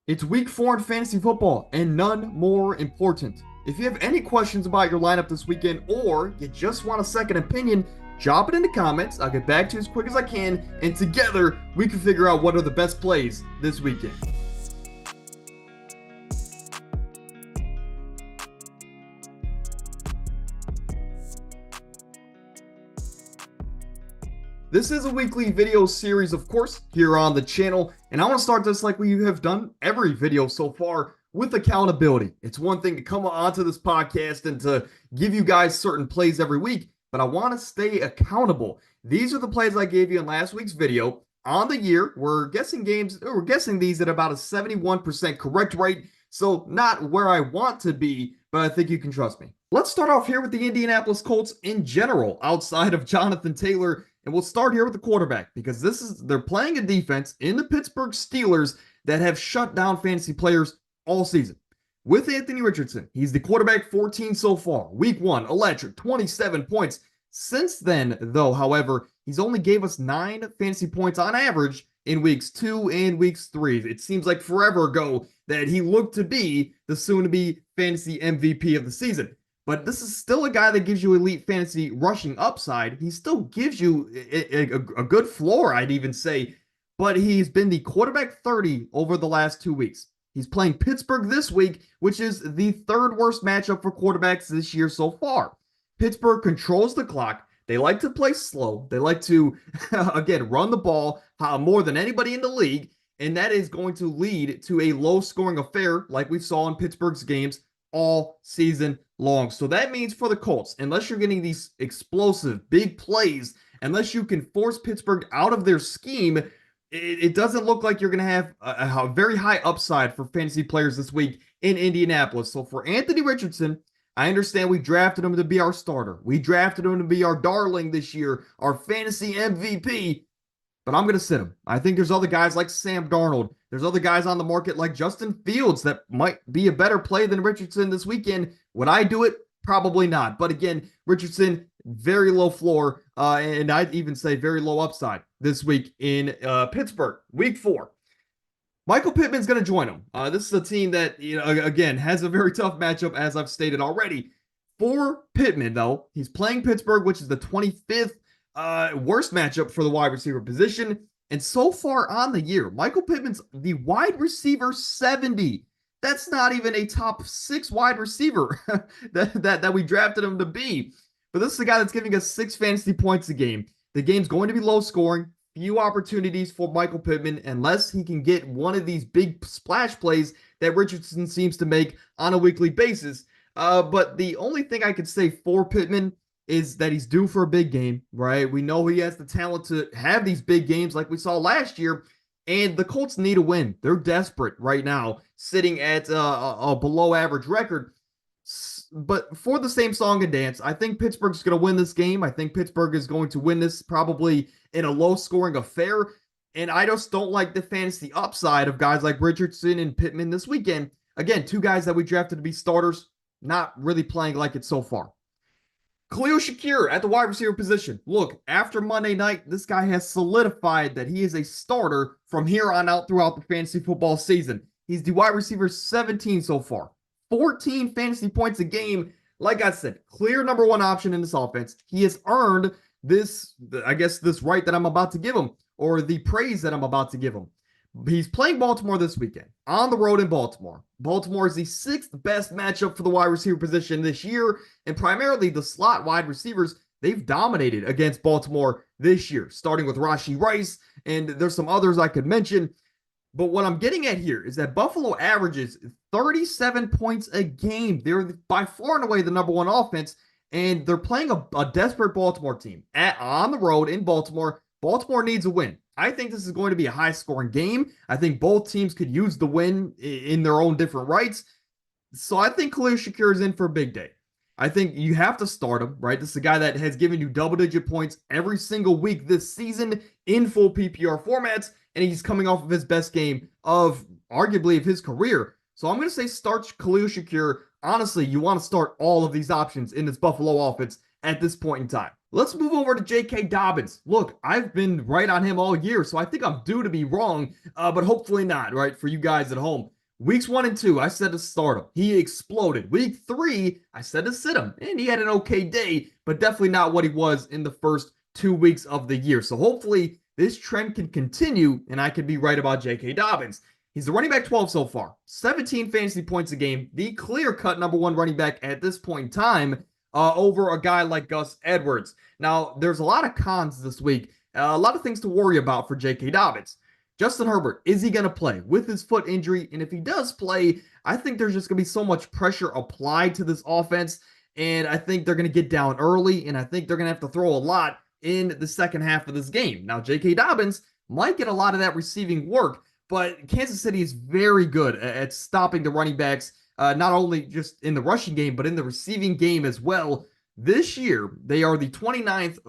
It's week 4 in fantasy football, and none more important. If you have any questions about your lineup this weekend, or you just want a second opinion, drop it in the comments. I'll get back to you as quick as I can, and together we can figure out what are the best plays this weekend. This is a weekly video series, of course, here on the channel, and I want to start this like we have done every video so far with accountability. It's one thing to come onto this podcast and to give you guys certain plays every week, but I want to stay accountable. These are the plays I gave you in last week's video. On the year, we're guessing these at about a 71% correct rate, so not where I want to be, but I think you can trust me. Let's start off here with the Indianapolis Colts in general, outside of Jonathan Taylor. And we'll start here with the quarterback because they're playing a defense in the Pittsburgh Steelers that have shut down fantasy players all season. With Anthony Richardson, he's the quarterback 14 so far. Week 1, electric, 27 points. Since then, though, however, he's only gave us 9 fantasy points on average in weeks 2 and weeks 3. It seems like forever ago that he looked to be the soon-to-be fantasy MVP of the season. But this is still a guy that gives you elite fantasy rushing upside. He still gives you a good floor, I'd even say. But he's been the quarterback 30 over the last 2 weeks. He's playing Pittsburgh this week, which is the 3rd worst matchup for quarterbacks this year so far. Pittsburgh controls the clock. They like to play slow. They like to, again, run the ball more than anybody in the league. And that is going to lead to a low-scoring affair like we saw in Pittsburgh's games all season long. So that means for the Colts, unless you're getting these explosive big plays, unless you can force Pittsburgh out of their scheme, it doesn't look like you're going to have a very high upside for fantasy players this week in Indianapolis. So for Anthony Richardson, I understand we drafted him to be our starter. We drafted him to be our darling this year, our fantasy MVP. But I'm going to sit him. I think there's other guys like Sam Darnold. There's other guys on the market like Justin Fields that might be a better play than Richardson this weekend. Would I do it? Probably not. But again, Richardson, very low floor, and I'd even say very low upside this week in Pittsburgh, week 4. Michael Pittman's going to join him. This is a team that, again, has a very tough matchup, as I've stated already. For Pittman, though, he's playing Pittsburgh, which is the 25th worst matchup for the wide receiver position. And so far on the year, Michael Pittman's the wide receiver 70. That's not even a top 6 wide receiver that we drafted him to be. But this is the guy that's giving us 6 fantasy points a game. The game's going to be low scoring. Few opportunities for Michael Pittman unless he can get one of these big splash plays that Richardson seems to make on a weekly basis. But the only thing I could say for Pittman is that he's due for a big game, right? We know he has the talent to have these big games like we saw last year, and the Colts need a win. They're desperate right now, sitting at a below average record. But for the same song and dance, I think Pittsburgh's going to win this game. I think Pittsburgh is going to win this probably in a low-scoring affair, and I just don't like the fantasy upside of guys like Richardson and Pittman this weekend. Again, 2 guys that we drafted to be starters, not really playing like it so far. Khalil Shakir at the wide receiver position. Look, after Monday night, this guy has solidified that he is a starter from here on out throughout the fantasy football season. He's the wide receiver 17 so far. 14 fantasy points a game. Like I said, clear number 1 option in this offense. He has earned this right that I'm about to give him, or the praise that I'm about to give him. He's playing Baltimore this weekend, on the road in Baltimore. Baltimore is the 6th best matchup for the wide receiver position this year, and primarily the slot wide receivers, they've dominated against Baltimore this year, starting with Rashee Rice, and there's some others I could mention. But what I'm getting at here is that Buffalo averages 37 points a game. They're by far and away the number 1 offense, and they're playing a desperate Baltimore team on the road in Baltimore. Baltimore needs a win. I think this is going to be a high-scoring game. I think both teams could use the win in their own different rights. So I think Khalil Shakir is in for a big day. I think you have to start him, right? This is a guy that has given you double-digit points every single week this season in full PPR formats, and he's coming off of his best game of, arguably, of his career. So I'm going to say start Khalil Shakir. Honestly, you want to start all of these options in this Buffalo offense at this point in time. Let's move over to J.K. Dobbins. Look, I've been right on him all year, so I think I'm due to be wrong, but hopefully not, right, for you guys at home. Weeks 1 and 2, I said to start him. He exploded. Week 3, I said to sit him. And he had an okay day, but definitely not what he was in the first 2 weeks of the year. So hopefully this trend can continue and I could be right about J.K. Dobbins. He's the running back 12 so far, 17 fantasy points a game, the clear-cut number 1 running back at this point in time over a guy like Gus Edwards. Now, there's a lot of cons this week, a lot of things to worry about for J.K. Dobbins. Justin Herbert, is he going to play with his foot injury? And if he does play, I think there's just going to be so much pressure applied to this offense. And I think they're going to get down early. And I think they're going to have to throw a lot in the second half of this game. Now, J.K. Dobbins might get a lot of that receiving work, but Kansas City is very good at stopping the running backs, not only just in the rushing game, but in the receiving game as well. This year, they are the 29th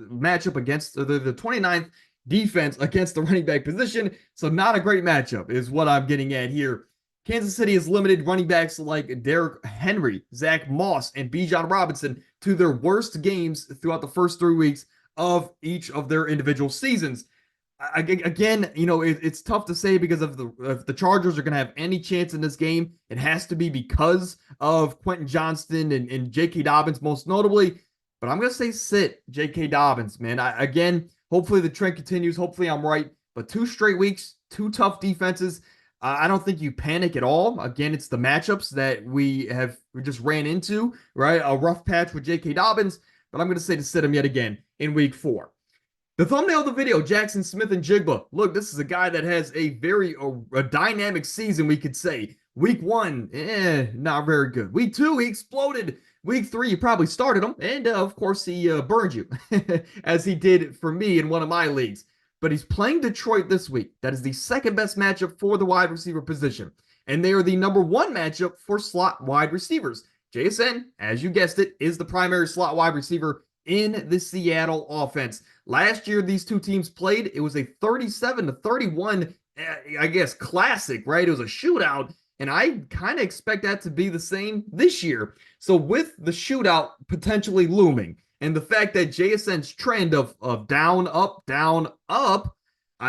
matchup against the 29th defense against the running back position. So not a great matchup is what I'm getting at here. Kansas City has limited running backs like Derrick Henry, Zach Moss, and Bijan Robinson to their worst games throughout the first 3 weeks of each of their individual seasons. Again, it's tough to say because if the Chargers are going to have any chance in this game, it has to be because of Quentin Johnston and J.K. Dobbins most notably. But I'm going to say sit J.K. Dobbins, man. Hopefully the trend continues. Hopefully I'm right. But 2 straight weeks, 2 tough defenses. I don't think you panic at all. Again, it's the matchups that we just ran into, right? A rough patch with J.K. Dobbins. But I'm going to say to sit him yet again in week 4. The thumbnail of the video, Jackson Smith-Njigba. Look, this is a guy that has a very dynamic season, we could say. Week 1, not very good. Week 2, he exploded. Week 3, you probably started him. And, of course, he burned you, as he did for me in one of my leagues. But he's playing Detroit this week. That is the second best matchup for the wide receiver position. And they are the number 1 matchup for slot wide receivers. JSN, as you guessed it, is the primary slot wide receiver in the Seattle offense. Last year, these two teams played. It was a 37-31, I guess, classic, right? It was a shootout. And I kind of expect that to be the same this year. So with the shootout potentially looming and the fact that JSN's trend of down, up,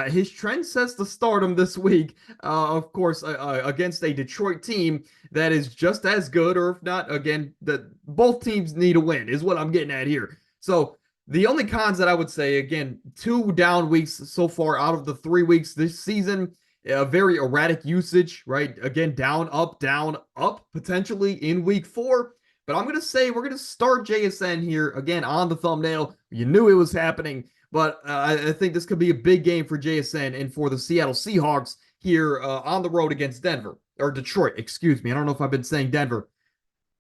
his trend says to start him this week, of course, against a Detroit team that is just as good, or if not, again, that both teams need a win is what I'm getting at here. So the only cons that I would say, again, 2 down weeks so far out of the 3 weeks this season, very erratic usage, right? Again, down, up, potentially in week 4. But I'm going to say we're going to start JSN here, again, on the thumbnail. You knew it was happening, but I think this could be a big game for JSN and for the Seattle Seahawks here on the road against Denver, or Detroit, excuse me. I don't know if I've been saying Denver.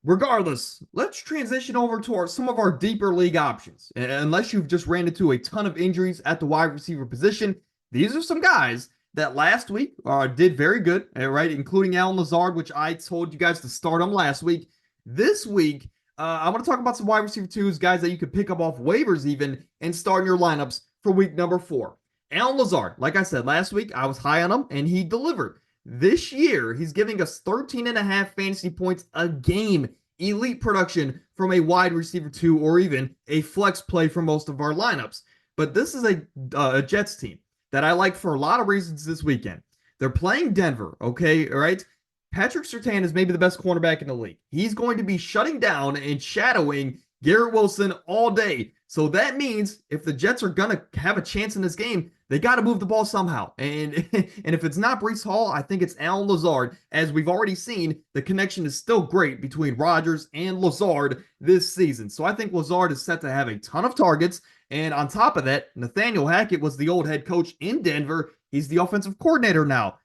Regardless, let's transition over to some of our deeper league options. Unless you've just ran into a ton of injuries at the wide receiver position, these are some guys that last week did very good, right? Including Allen Lazard, which I told you guys to start him last week. This week, I want to talk about some wide receiver 2s, guys that you could pick up off waivers even and start in your lineups for week number 4. Allen Lazard, like I said last week, I was high on him and he delivered. This year, he's giving us 13.5 fantasy points a game. Elite production from a wide receiver 2 or even a flex play for most of our lineups. But this is a Jets team that I like for a lot of reasons this weekend. They're playing Denver, okay, all right? Patrick Surtain is maybe the best cornerback in the league. He's going to be shutting down and shadowing Garrett Wilson all day. So that means if the Jets are going to have a chance in this game, they got to move the ball somehow. And if it's not Breece Hall, I think it's Allen Lazard. As we've already seen, the connection is still great between Rodgers and Lazard this season. So I think Lazard is set to have a ton of targets. And on top of that, Nathaniel Hackett was the old head coach in Denver. He's the offensive coordinator now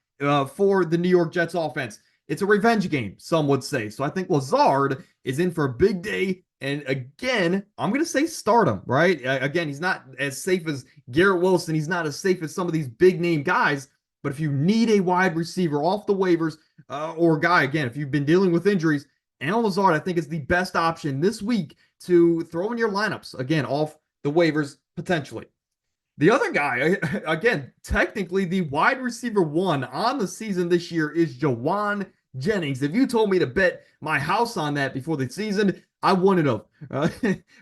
for the New York Jets offense. It's a revenge game, some would say. So I think Lazard is in for a big day. And again, I'm going to say start him, right? Again, he's not as safe as Garrett Wilson. He's not as safe as some of these big name guys. But if you need a wide receiver off the waivers or a guy, again, if you've been dealing with injuries, Allen Lazard, I think, is the best option this week to throw in your lineups, again, off the waivers potentially. The other guy, again, technically the wide receiver 1 on the season this year is Jaan Jennings. If you told me to bet my house on that before the season, I wouldn't have,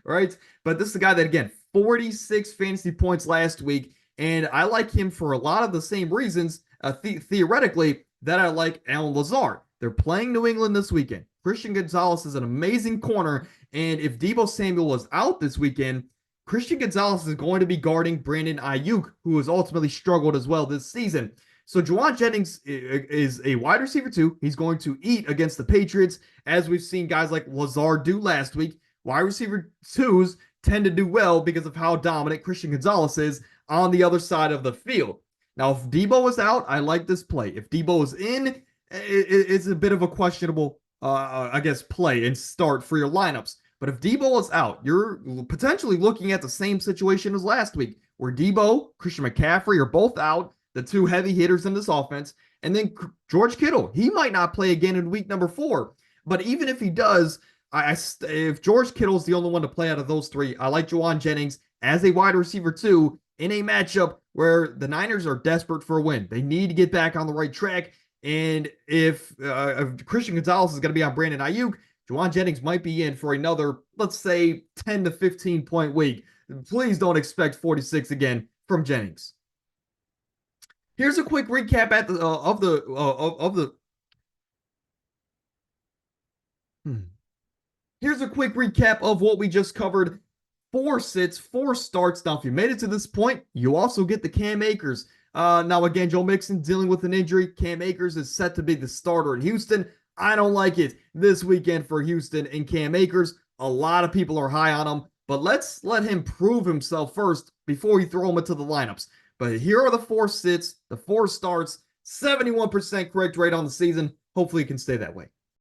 right? But this is a guy that, again, 46 fantasy points last week, and I like him for a lot of the same reasons. Theoretically, that I like Alan Lazard. They're playing New England this weekend. Christian Gonzalez is an amazing corner, and if Deebo Samuel was out this weekend, Christian Gonzalez is going to be guarding Brandon Ayuk, who has ultimately struggled as well this season. So Jaan Jennings is a wide receiver too. He's going to eat against the Patriots, as we've seen guys like Lazard do last week. Wide receiver twos tend to do well because of how dominant Christian Gonzalez is on the other side of the field. Now, if Deebo is out, I like this play. If Deebo is in, it's a bit of a questionable, I guess, play and start for your lineups. But if Deebo is out, you're potentially looking at the same situation as last week, where Deebo, Christian McCaffrey are both out, the two heavy hitters in this offense, and then George Kittle. He might not play again in week number 4. But even if he does, if George Kittle's the only one to play out of those three, I like Jaan Jennings as a wide receiver too, in a matchup where the Niners are desperate for a win. They need to get back on the right track. And if Christian Gonzalez is going to be on Brandon Ayuk, Jaan Jennings might be in for another, let's say, 10 to 15 point week. Please don't expect 46 again from Jennings. Here's a quick recap Here's a quick recap of what we just covered. 4 sits, 4 starts. Now, if you made it to this point, you also get the Cam Akers. Now, again, Joe Mixon dealing with an injury. Cam Akers is set to be the starter in Houston. I don't like it this weekend for Houston and Cam Akers. A lot of people are high on him, but let's let him prove himself first before we throw him into the lineups. But here are the 4 sits, the 4 starts, 71% correct rate on the season. Hopefully it can stay that way.